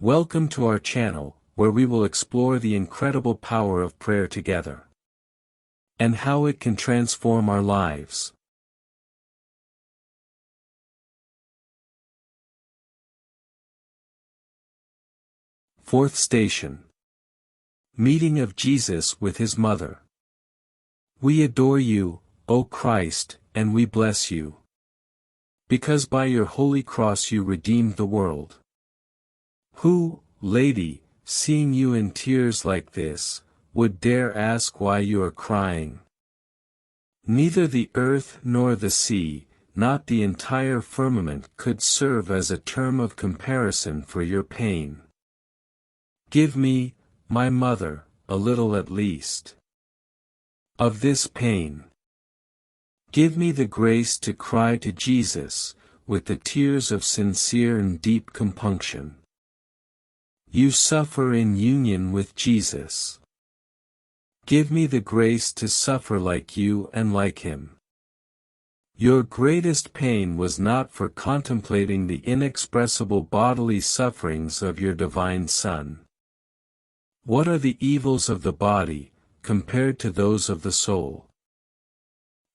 Welcome to our channel, where we will explore the incredible power of prayer together, and how it can transform our lives. Fourth station. Meeting of Jesus with his mother. We adore you, O Christ, and we bless you, because by your holy cross you redeemed the world. Who, Lady, seeing you in tears like this, would dare ask why you are crying? Neither the earth nor the sea, not the entire firmament could serve as a term of comparison for your pain. Give me, my mother, a little at least of this pain. Give me the grace to cry to Jesus, with the tears of sincere and deep compunction. You suffer in union with Jesus. Give me the grace to suffer like you and like him. Your greatest pain was not for contemplating the inexpressible bodily sufferings of your divine Son. What are the evils of the body, compared to those of the soul?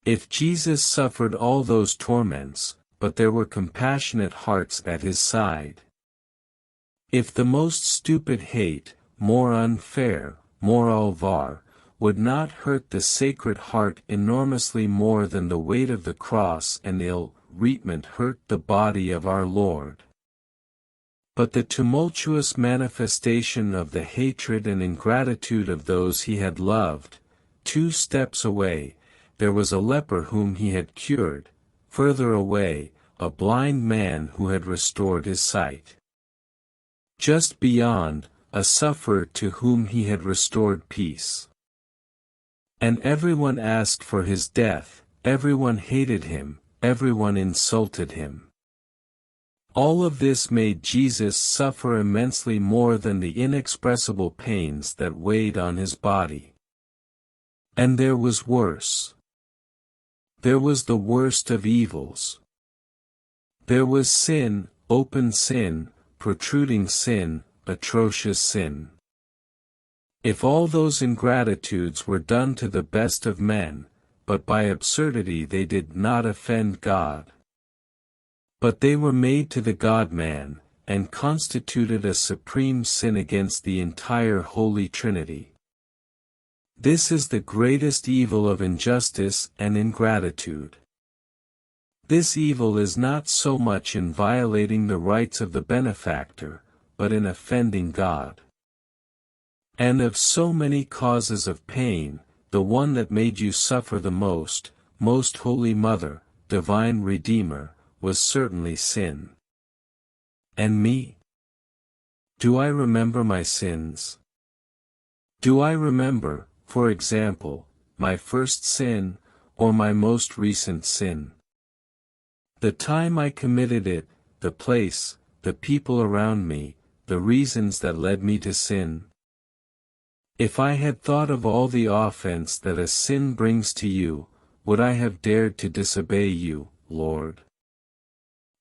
If Jesus suffered all those torments, but there were compassionate hearts at his side. If the most stupid hate, more unfair, more vulgar, would not hurt the Sacred Heart enormously more than the weight of the cross and ill-treatment hurt the body of our Lord. But the tumultuous manifestation of the hatred and ingratitude of those he had loved, 2 steps away, there was a leper whom he had cured, further away, a blind man who had restored his sight. Just beyond, a sufferer to whom he had restored peace. And everyone asked for his death, everyone hated him, everyone insulted him. All of this made Jesus suffer immensely more than the inexpressible pains that weighed on his body. And there was worse. There was the worst of evils. There was sin, open sin, protruding sin, atrocious sin. If all those ingratitudes were done to the best of men, but by absurdity they did not offend God. But they were made to the God-man, and constituted a supreme sin against the entire Holy Trinity. This is the greatest evil of injustice and ingratitude. This evil is not so much in violating the rights of the benefactor, but in offending God. And of so many causes of pain, the one that made you suffer the most, Most Holy Mother, Divine Redeemer, was certainly sin. And me? Do I remember my sins? Do I remember, for example, my first sin, or my most recent sin? The time I committed it, the place, the people around me, the reasons that led me to sin? If I had thought of all the offense that a sin brings to you, would I have dared to disobey you, Lord?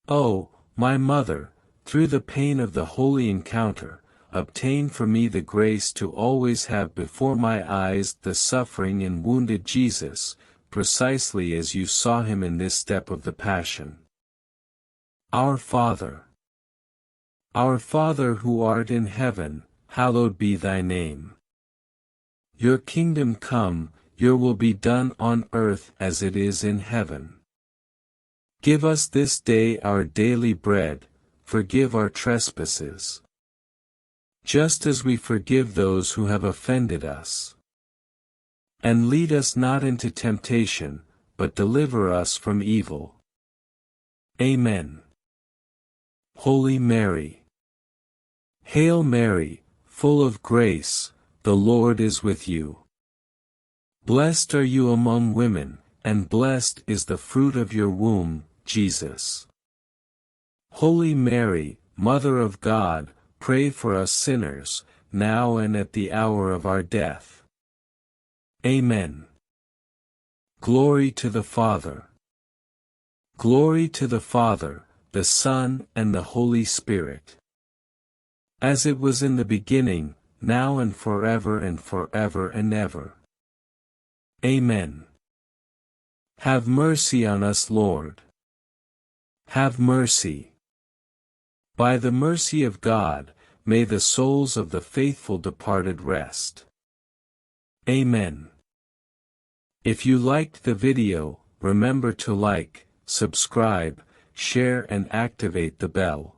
Oh, my Mother, through the pain of the holy encounter, obtain for me the grace to always have before my eyes the suffering and wounded Jesus, precisely as you saw him in this step of the Passion. Our Father. Our Father who art in heaven, hallowed be thy name. Your kingdom come, your will be done on earth as it is in heaven. Give us this day our daily bread, forgive our trespasses, just as we forgive those who have offended us. And lead us not into temptation, but deliver us from evil. Amen. Holy Mary. Hail Mary, full of grace, the Lord is with you. Blessed are you among women, and blessed is the fruit of your womb, Jesus. Holy Mary, Mother of God, pray for us sinners, now and at the hour of our death. Amen. Glory to the Father. Glory to the Father, the Son and the Holy Spirit. as it was in the beginning, now and forever and ever. Amen. Have mercy on us, Lord. Have mercy. By the mercy of God, may the souls of the faithful departed rest. Amen. If you liked the video, remember to like, subscribe, share and activate the bell.